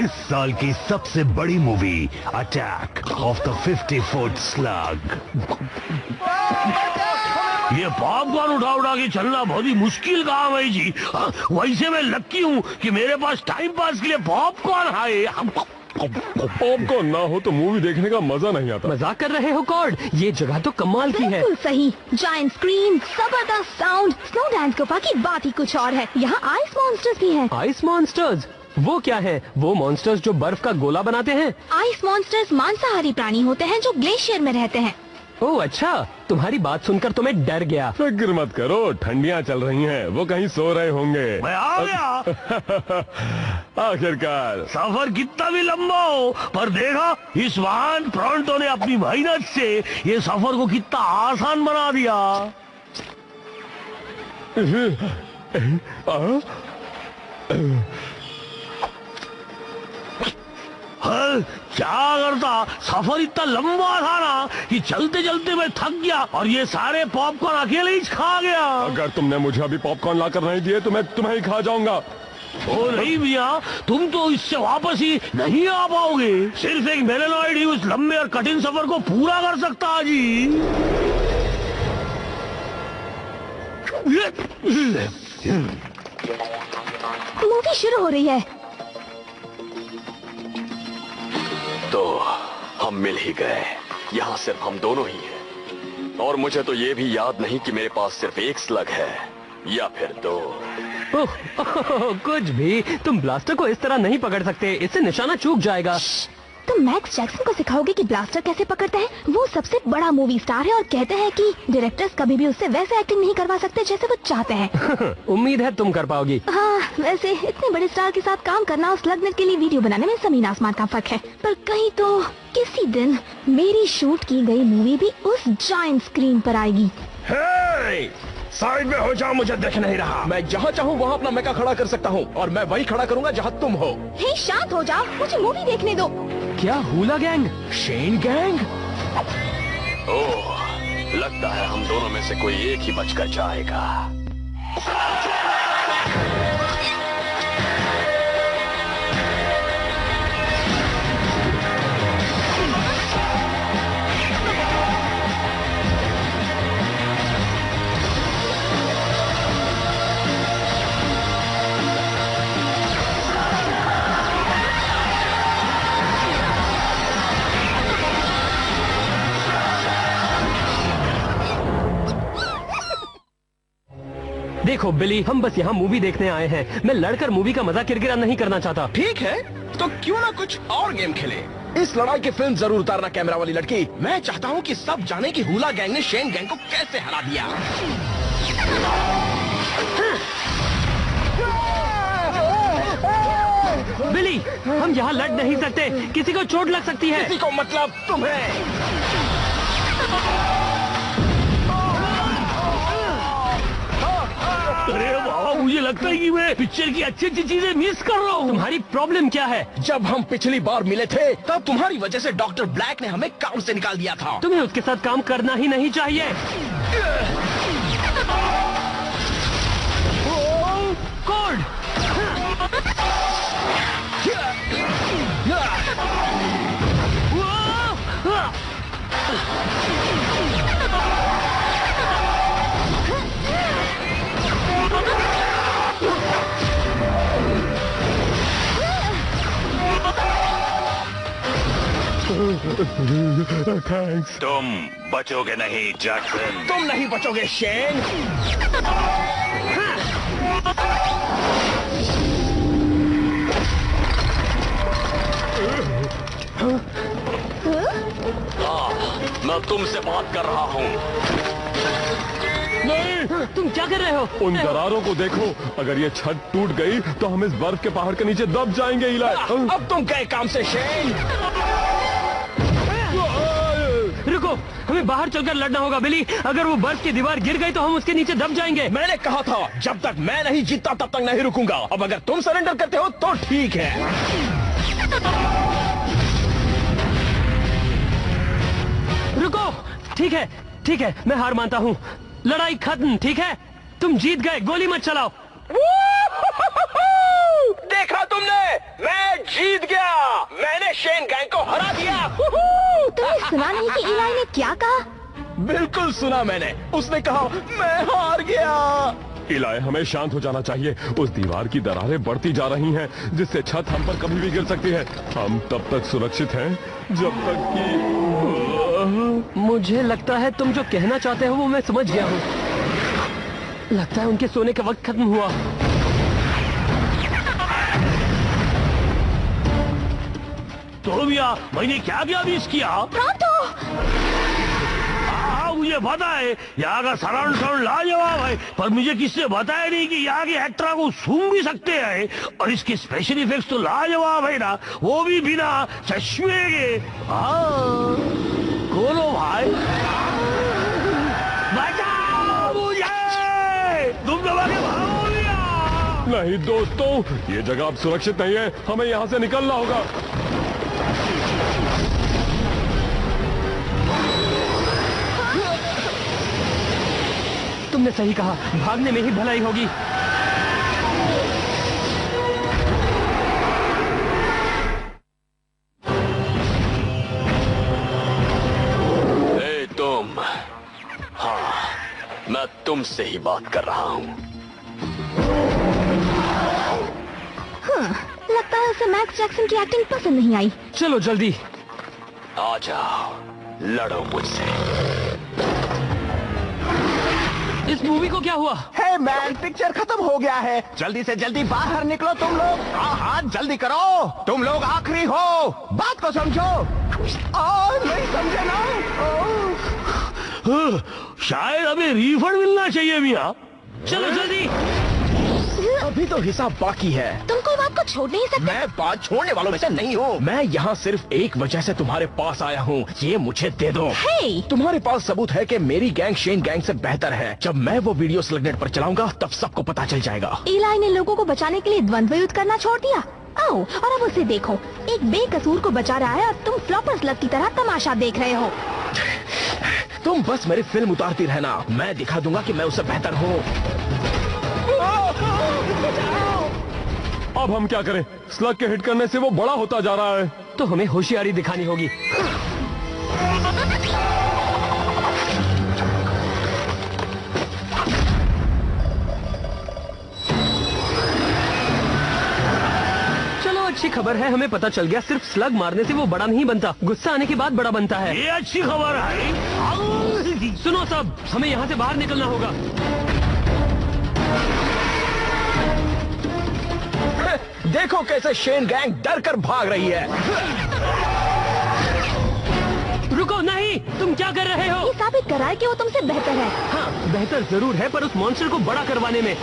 इस साल की सबसे बड़ी movie attack of the 50 foot slug. ये पॉपकॉर्न उठा उठा के चलना बहुत ही मुश्किल काम है जी। वैसे मैं लक्की हूँ कि मेरे पास टाइम पास के लिए पॉपकॉर्न है। पॉपकॉर्न ना हो तो मूवी देखने का मजा नहीं आता। मजाक कर रहे हो कॉर्ड? ये जगह तो कमाल की है। बिल्कुल सही, जायंट स्क्रीन, जबरदस्त साउंड, स्नो डांस गुफा की बात ही कुछ और है। यहाँ आइस मॉन्स्टर्स भी हैं। Ice monsters? वो क्या है? वो मॉन्स्टर्स जो बर्फ का गोला बनाते हैं? आइस मॉन्स्टर्स मांसाहारी प्राणी होते हैं जो ग्लेशियर में रहते हैं। ओह अच्छा, तुम्हारी बात सुनकर तो मैं डर गया। फिक्र मत करो, ठंडियाँ चल रही हैं, वो कहीं सो रहे होंगे। मैं आ गया। आखिरकार। सफर कितना भी लंबा हो, पर देखा इस वाहन प्रोंटो ने अपनी मेहनत से ये सफर को कितना आसान बना दिया। क्या करता, सफर इतना लंबा था ना कि चलते चलते मैं थक गया और ये सारे पॉपकॉर्न अकेले ही खा गया। अगर तुमने मुझे अभी पॉपकॉर्न लाकर नहीं दिए तो मैं तुम्हें ही खा जाऊंगा। ओ नहीं भैया, तुम तो इससे वापस ही नहीं आ पाओगे। सिर्फ एक मेलेनॉइड ही उस लंबे और कठिन सफर को पूरा कर सकता है जी। मूवी शुरू हो रही है। तो हम मिल ही गए। यहाँ सिर्फ हम दोनों ही हैं। और मुझे तो ये भी याद नहीं कि मेरे पास सिर्फ एक स्लग है या फिर दो। ओह, कुछ भी। तुम ब्लास्टर को इस तरह नहीं पकड़ सकते, इससे निशाना चूक जाएगा। तुम मैक्स जैक्सन को सिखाओगे कि ब्लास्टर कैसे पकड़ते हैं? वो सबसे बड़ा मूवी स्टार है और कहते हैं कि डायरेक्टर्स कभी भी उससे वैसे एक्टिंग नहीं करवा सकते जैसे वो चाहते हैं। उम्मीद है तुम कर पाओगी। हाँ, वैसे इतने बड़े स्टार के साथ काम करना और स्लग नेट के लिए वीडियो बनाने में जमीन आसमान का फर्क है। पर कहीं तो किसी दिन मेरी शूट की गई मूवी भी उस जायंट स्क्रीन पर आएगी। साइड में हो जाओ, मुझे देख नहीं रहा। मैं जहाँ चाहूँ वहाँ अपना मेका खड़ा कर सकता हूँ और मैं वही खड़ा करूँगा जहाँ तुम हो। हे शांत हो जाओ, मुझे मूवी देखने दो। क्या हुला गैंग? शेन गैंग? ओह, लगता है हम दोनों में से कोई एक ही बचकर जाएगा। देखो बिली, हम बस यहाँ मूवी देखने आए हैं। मैं लड़कर मूवी का मजा किरकिरा नहीं करना चाहता। ठीक है, तो क्यों ना कुछ और गेम खेले। इस लड़ाई की फिल्म जरूर उतारना कैमरा वाली लड़की। मैं चाहता हूँ कि सब जाने कि हुला गैंग ने शेन गैंग को कैसे हरा दिया। बिली, हम यहाँ लड़ नहीं सकते, किसी को चोट लग सकती है। किसी को मतलब तुम्हें। अरे बाबा, मुझे लगता है कि मैं पिक्चर की अच्छी अच्छी चीजें मिस कर रहा हूँ। तुम्हारी प्रॉब्लम क्या है? जब हम पिछली बार मिले थे तब तुम्हारी वजह से डॉक्टर ब्लैक ने हमें काम से निकाल दिया था। तुम्हें उसके साथ काम करना ही नहीं चाहिए। कोड! थैंक्स। तुम बचोगे नहीं जैक्सन। तुम नहीं बचोगे शेन। मैं तुमसे बात कर रहा हूँ। नहीं, तुम क्या कर रहे हो? उन दरारों को देखो, अगर ये छत टूट गई तो हम इस बर्फ के पहाड़ के नीचे दब जाएंगे। इलाई, अब तुम गए काम से शेन। रुको, हमें बाहर चलकर लड़ना होगा बिली। अगर वो बर्फ की दीवार गिर गई तो हम उसके नीचे दब जाएंगे। मैंने कहा था जब तक मैं नहीं जीतता तब तक नहीं रुकूंगा। अब अगर तुम सरेंडर करते हो तो ठीक है। रुको, ठीक है, ठीक है, मैं हार मानता हूँ। लड़ाई खत्म, ठीक है? तुम जीत गए, गोली मत चलाओ। देखा तुमने, मैं जीत गया, मैंने शेन गैंग को हरा दिया। तुमने सुना नहीं कि इलाई ने क्या कहा? बिल्कुल सुना मैंने, उसने कहा मैं हार गया। इलाय, हमें शांत हो जाना चाहिए। उस दीवार की दरारें बढ़ती जा रही हैं, जिससे छत हम पर कभी भी गिर सकती है। हम तब तक सुरक्षित हैं जब तक कि मुझे लगता है तुम जो कहना चाहते हो वो मैं समझ गया हूँ। लगता है उनके सोने का वक्त खत्म हुआ। तो भैया मैंने क्या क्या मिस किया? प्रॉन्टो! हाँ मुझे पता है यहाँ का सराउंड साउंड लाजवाब है, पर मुझे किससे बताया नहीं कि यहाँ के एक्टर को सूंघ भी सकते हैं, और इसके स्पेशल इफेक्ट्स तो लाजवाब है ना, वो भी बिना चश्मे के। हाँ खोलो भाई, बचाओ मुझे, तुम लोग आगे भागो भैया। नहीं दोस्तों, ये जगह अब सुरक्षित नहीं है, हमें यहाँ से निकलना होगा। तुमने सही कहा, भागने में ही भलाई होगी। ए तुम, हाँ मैं तुमसे ही बात कर रहा हूँ। लगता है उसे मैक्स जैक्सन की एक्टिंग पसंद नहीं आई। चलो जल्दी। आ जाओ, लड़ो मुझसे। इस मूवी को क्या हुआ? हे मैन, पिक्चर खत्म हो गया है, जल्दी से जल्दी बाहर निकलो तुम लोग। हाँ जल्दी करो, तुम लोग आखिरी हो, बात को समझो। नहीं समझे ना? शायद हमें रिफंड मिलना चाहिए भैया। चलो जल्दी। अभी तो हिसाब बाकी है। तुम कोई बात को छोड़ नहीं सकते। मैं बात छोड़ने वालों में से नहीं हूँ। मैं यहाँ सिर्फ एक वजह से तुम्हारे पास आया हूँ, ये मुझे दे दो। हे! तुम्हारे पास सबूत है कि मेरी गैंग शेन गैंग से बेहतर है। जब मैं वो वीडियो स्लगनेट पर चलाऊंगा तब सबको पता चल जाएगा। इलाई ने लोगों को बचाने के लिए द्वंद्व युद्ध करना छोड़ दिया। आओ और अब उसे देखो, एक बेकसूर को बचा रहा है और तुम फ्लॉपर स्लग की तरह तमाशा देख रहे हो। तुम बस मेरी फिल्म उतारती रहना, मैं दिखा दूंगा कि मैं उससे बेहतर हूँ। अब हम क्या करें? स्लग के हिट करने से वो बड़ा होता जा रहा है। तो हमें होशियारी दिखानी होगी। चलो अच्छी खबर है, हमें पता चल गया सिर्फ स्लग मारने से वो बड़ा नहीं बनता, गुस्सा आने के बाद बड़ा बनता है। ये अच्छी खबर है। सुनो सब, हमें यहाँ से बाहर निकलना होगा। देखो कैसे शेन गैंग डर कर भाग रही है। रुको, नहीं, तुम क्या कर रहे हो? ये साबित कर रहा है कि वो तुमसे बेहतर है। हाँ, बेहतर जरूर है, पर उस मॉन्स्टर को बड़ा करवाने में।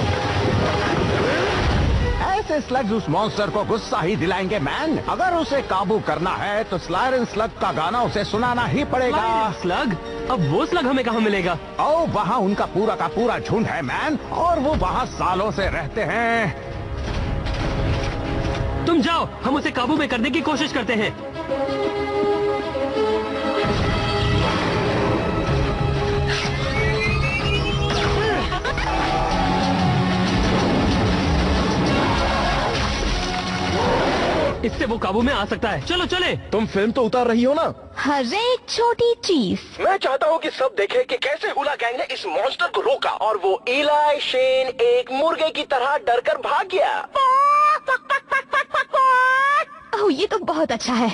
ऐसे स्लग्स उस मॉन्स्टर को गुस्सा ही दिलाएंगे मैन। अगर उसे काबू करना है तो स्लायरन स्लग का गाना उसे सुनाना ही पड़ेगा। स्लग? अब वो स्लग हमें कहाँ मिलेगा? ओ, वहाँ उनका पूरा का पूरा झुंड है मैन, और वो वहाँ सालों से रहते हैं। तुम जाओ, हम उसे काबू में करने की कोशिश करते हैं। इससे वो काबू में आ सकता है। चलो चले। तुम फिल्म तो उतार रही हो ना? हर एक छोटी चीज। मैं चाहता हूँ कि सब देखें कि कैसे हुला गैंग ने इस मॉन्स्टर को रोका और वो इलाई शेन एक मुर्गे की तरह डरकर भाग गया। ओह, ये तो बहुत अच्छा है।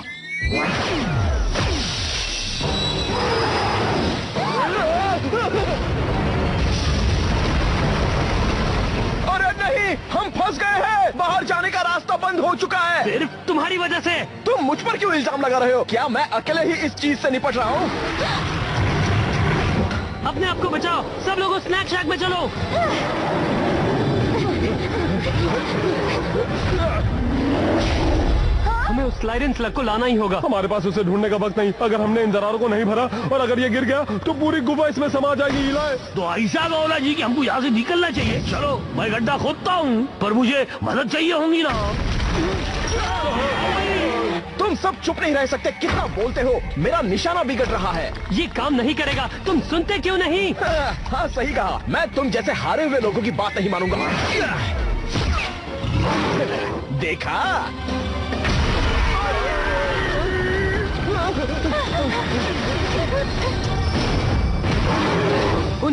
अरे नहीं, हम फंस गए हैं, बाहर जाने का रास्ता बंद हो चुका है। सिर्फ तुम्हारी वजह से। तुम मुझ पर क्यों इल्जाम लगा रहे हो? क्या मैं अकेले ही इस चीज से निपट रहा हूँ? अपने आप को बचाओ, सब लोगों स्नैक शैक में चलो। हमें उस स्लाइडन स्लग को लाना ही होगा। हमारे पास उसे ढूंढने का वक्त नहीं। अगर हमने इन दरारों को नहीं भरा और अगर ये गिर गया तो पूरी गुफा इसमें समा जाएगी। इलाय, तो ऐसा गौला जी कि हमको यहाँ से निकलना चाहिए। चलो मैं गड्ढा खोदता हूँ, पर मुझे मदद चाहिए होगी ना। तुम सब चुप नहीं रह सकते, कितना बोलते हो? मेरा निशाना बिगड़ रहा है। ये काम नहीं करेगा, तुम सुनते क्यों नहीं? हाँ सही कहा, मैं तुम जैसे हारे हुए लोगों की बात नहीं मानूंगा। देखा?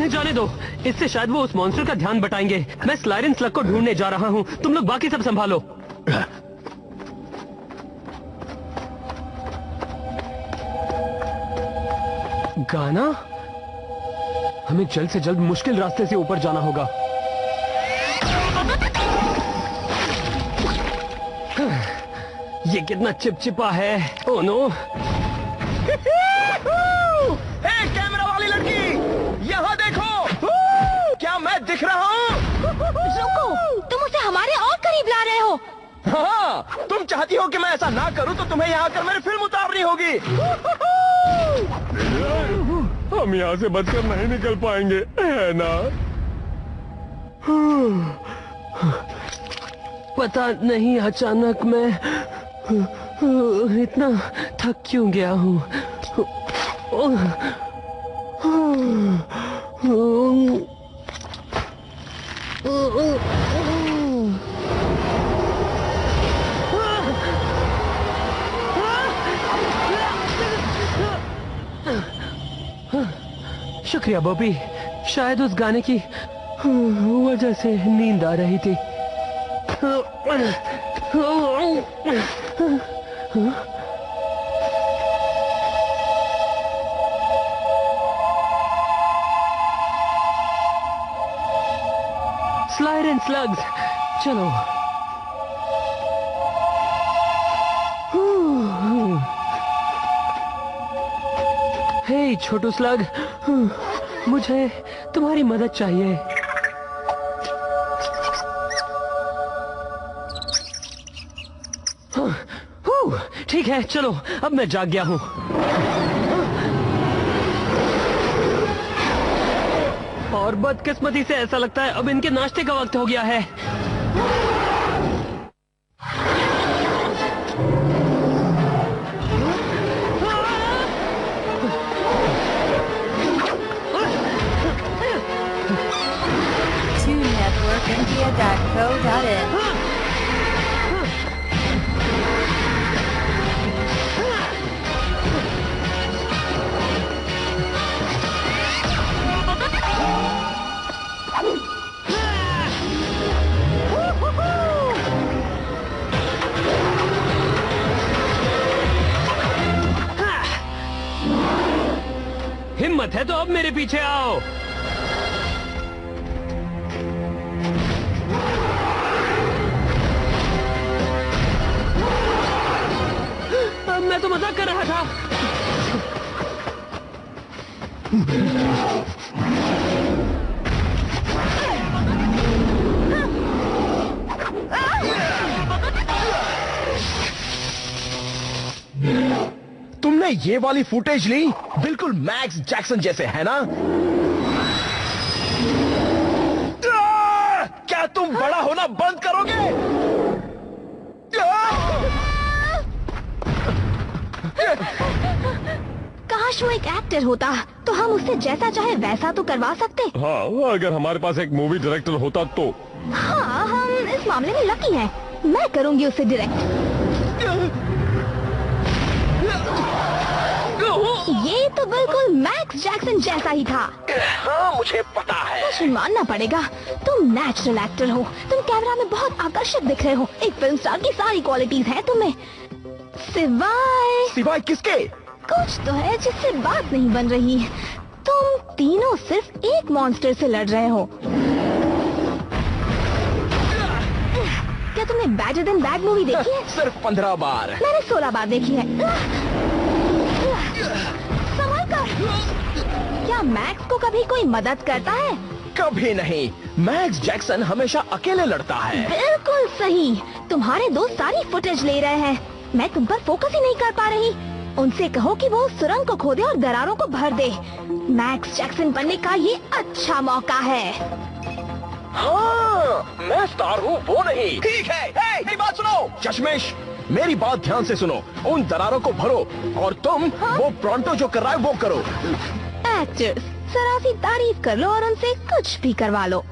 उन्हें जाने दो, इससे शायद वो उस मॉन्स्टर का ध्यान बटाएंगे। मैं स्लाइरन स्लग को ढूंढने जा रहा हूँ, तुम लोग बाकी सब संभालो। गाना? हमें जल्द से जल्द मुश्किल रास्ते से ऊपर जाना होगा। ये कितना चिपचिपा है। Oh no. कैमरा वाली लड़की, यहाँ देखो। क्या मैं दिख रहा हूँ? रुको, तुम उसे हमारे और करीब ला रहे हो। हाँ, तुम चाहती हो कि मैं ऐसा ना करूँ तो तुम्हें यहाँ आकर मेरी फिल्म उतारनी होगी। हम यहाँ से बचकर नहीं निकल पाएंगे, है ना? पता नहीं अचानक मैं इतना थक क्यों गया हूँ। शुक्रिया बॉबी, शायद उस गाने की वजह से नींद आ रही थी। स्लाइड एंड स्लग्स, चलो। हे छोटू स्लग, मुझे तुम्हारी मदद चाहिए। ठीक है, चलो, अब मैं जाग गया हूँ। और बदकिस्मती से ऐसा लगता है अब इनके नाश्ते का वक्त हो गया है। TuneNetworkIndia.co.in हिम्मत है तो अब मेरे पीछे आओ। मैं तो मजाक कर रहा था। तुमने ये वाली फुटेज ली? बिल्कुल मैक्स जैक्सन जैसे, है ना? क्या तुम बड़ा होना बंद करोगे? काश वो एक एक्टर होता तो हम उससे जैसा चाहे वैसा तो करवा सकते। हाँ, अगर हमारे पास एक मूवी डायरेक्टर होता तो। हाँ, हम इस मामले में लकी हैं। मैं करूंगी उसे डायरेक्ट। ये तो बिल्कुल मैक्स जैक्सन जैसा ही था। हाँ, मुझे पता है। मुझे मानना पड़ेगा, तुम नेचुरल एक्टर हो। तुम कैमरा में बहुत आकर्षक दिख रहे हो। एक फिल्म स्टार की सारी क्वालिटीज हैं तुम्हें, सिवाय किसके? कुछ तो है जिससे बात नहीं बन रही। तुम तीनों सिर्फ एक मॉन्स्टर से लड़ रहे हो। क्या तुमने बैटर देन बैड मूवी देखी है? सिर्फ 15 बार। मैंने 16 बार देखी है। संभल कर। क्या मैक्स को कभी कोई मदद करता है? कभी नहीं। मैक्स जैक्सन हमेशा अकेले लड़ता है। बिल्कुल सही। तुम्हारे दोस्त सारी फुटेज ले रहे हैं। मैं तुम पर फोकस ही नहीं कर पा रही। उनसे कहो कि वो सुरंग को खोदे और दरारों को भर दे। मैक्स जैक्सन बनने का ये अच्छा मौका है। हाँ, मैं स्टार हूँ, वो नहीं। ठीक है, मेरी बात सुनो। चश्मेश, मेरी बात ध्यान से सुनो। उन दरारों को भरो और तुम वो प्रोंटो जो कर रहा है वो करो। एक्टर्स, जरा सी तारीफ कर लो और उनसे कुछ भी करवा लो।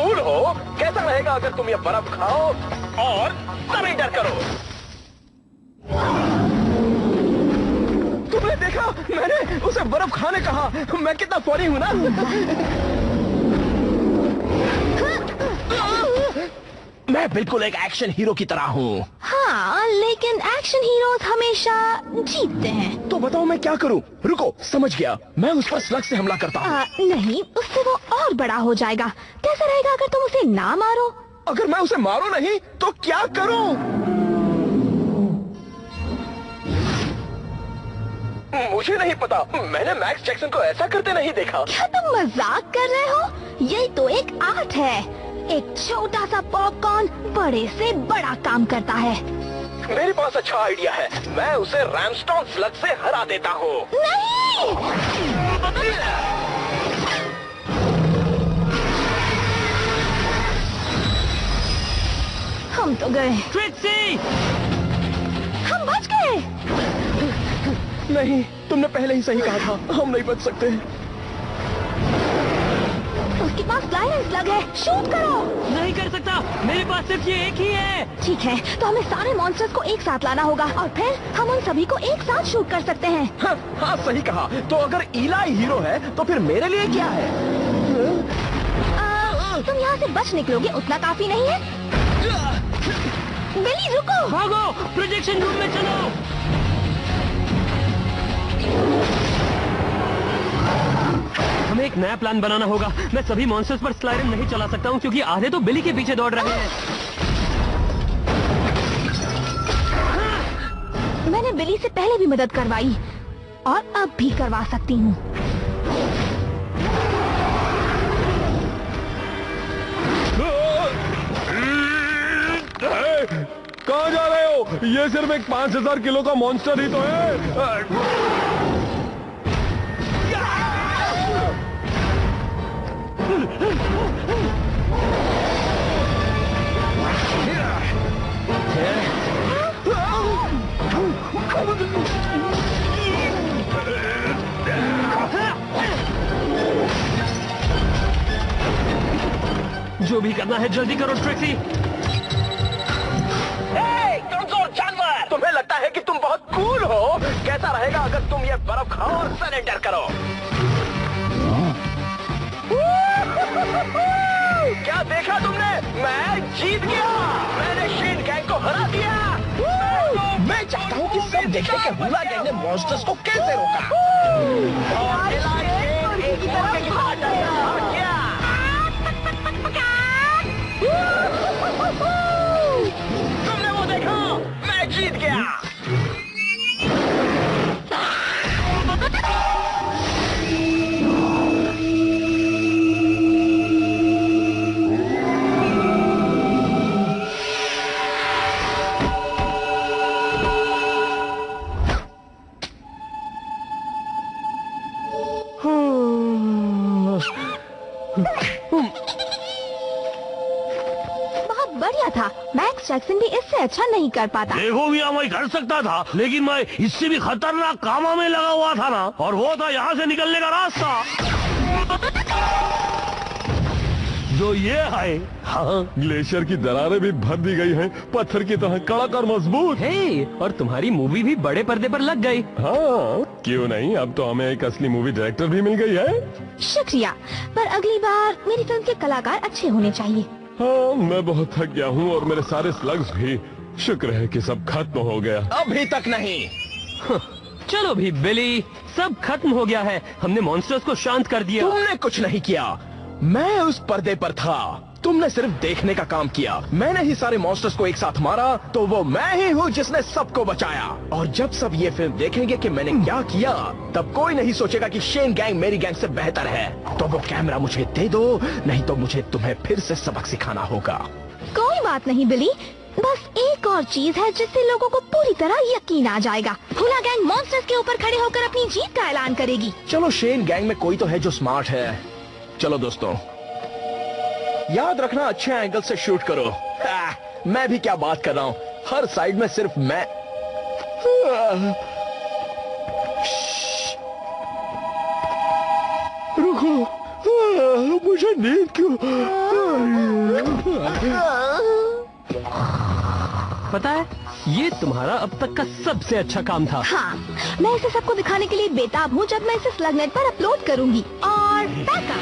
कूल हो। कैसा रहेगा अगर तुम ये बर्फ खाओ और सरेंडर करो? तुमने देखा, मैंने उसे बर्फ खाने कहा। मैं कितना फनी हूं ना। मैं बिल्कुल एक एक्शन हीरो की तरह हूँ। हाँ, लेकिन एक्शन हीरोज हमेशा जीतते हैं। तो बताओ मैं क्या करूँ? रुको, समझ गया। मैं उस पर स्लग से हमला करता हूँ। नहीं, उससे वो और बड़ा हो जाएगा। कैसा रहेगा अगर तुम उसे ना मारो? अगर मैं उसे मारूं नहीं तो क्या करूं? मुझे नहीं पता। मैंने मैक्स जैक्सन को ऐसा करते नहीं देखा। क्या तुम मजाक कर रहे हो? यही तो एक आर्ट है। एक छोटा सा पॉपकॉर्न बड़े से बड़ा काम करता है। मेरे पास अच्छा आइडिया है। मैं उसे रैमस्टॉन स्लग से हरा देता हूँ। नहीं! हम तो गए। ट्रिक्सी! हम बच गए। नहीं, तुमने पहले ही सही कहा था। हम नहीं बच सकते। उसके पास फ्लायर स्लग है। शूट करो। नहीं कर सकता, मेरे पास सिर्फ ये एक ही है। ठीक है, तो हमें सारे मॉन्स्टर्स को एक साथ लाना होगा और फिर हम उन सभी को एक साथ शूट कर सकते हैं। हाँ, सही कहा। तो अगर इलाई हीरो है तो फिर मेरे लिए क्या है? तुम यहाँ से बच निकलोगे उतना काफी नहीं है? बिली रुको। भागो, प्रोजेक्शन रूम में चलो। हमें एक नया प्लान बनाना होगा। मैं सभी मॉन्स्टर्स पर स्लाइडर नहीं चला सकता हूँ क्योंकि आधे तो बिली के पीछे दौड़ रहे हैं। मैंने बिली से पहले भी मदद करवाई और अब भी करवा सकती हूँ। कहाँ जा रहे हो? ये सिर्फ एक 5000 किलो का मॉन्स्टर ही तो है। जो भी करना है जल्दी करो ट्रिक्सी। कमजोर जानवर, तुम्हें लगता है कि तुम बहुत कूल हो? कैसा रहेगा अगर तुम ये बर्फ खाओ और सरेंडर करो? क्या देखा तुमने? मैं जीत गया। मैंने शेन गैंग को हरा दिया। मैं चाहता हूँ कि सब देखें कि हुला गैंग ने मॉन्स्टर्स को कैसे रोका। और इलाई शेन एक मौके के साथ हार गया। तुमने वो देखा? मैं जीत गया। बहुत बढ़िया था। मैक्स जैक्सन भी इससे अच्छा नहीं कर पाता। देखो भैया, मैं कर सकता था, लेकिन मैं इससे भी खतरनाक कामों में लगा हुआ था ना, और वो था यहाँ से निकलने का रास्ता, जो ये है। हाँ, ग्लेशियर की दरारें भी भर दी गई हैं, पत्थर की तरह कड़क और मजबूत। हे, और तुम्हारी मूवी भी बड़े पर्दे पर लग गई। हाँ, क्यों नहीं? अब तो हमें एक असली मूवी डायरेक्टर भी मिल गई है। शुक्रिया, पर अगली बार मेरी फिल्म के कलाकार अच्छे होने चाहिए। हाँ, मैं बहुत थक गया हूँ और मेरे सारे स्लग्स भी। शुक्र है कि सब खत्म हो गया। अभी तक नहीं। चलो भी बिली, सब खत्म हो गया है। हमने मॉन्स्टर्स को शांत कर दिया। तुमने कुछ नहीं किया। मैं उस पर्दे पर था। तुमने सिर्फ देखने का काम किया। मैंने ही सारे मॉन्स्टर्स को एक साथ मारा, तो वो मैं ही हूँ जिसने सबको बचाया। और जब सब ये फिल्म देखेंगे कि मैंने क्या किया, तब कोई नहीं सोचेगा कि शेन गैंग मेरी गैंग से बेहतर है। तो वो कैमरा मुझे दे दो, नहीं तो मुझे तुम्हें फिर से सबक सिखाना होगा। कोई बात नहीं बिली, बस एक और चीज है जिससे लोगों को पूरी तरह यकीन आ जाएगा। हुला गैंग मॉन्स्टर्स के ऊपर खड़े होकर अपनी जीत का ऐलान करेगी। चलो, शेन गैंग में कोई तो है जो स्मार्ट है। चलो दोस्तों, याद रखना, अच्छे एंगल से शूट करो। मैं भी क्या बात कर रहा हूँ, हर साइड में सिर्फ मैं। रुको, मुझे मुझे नींद क्यों? पता है, ये तुम्हारा अब तक का सबसे अच्छा काम था। हाँ, मैं इसे सबको दिखाने के लिए बेताब हूँ जब मैं इसे स्लगनेट पर अपलोड करूंगी। और पैसा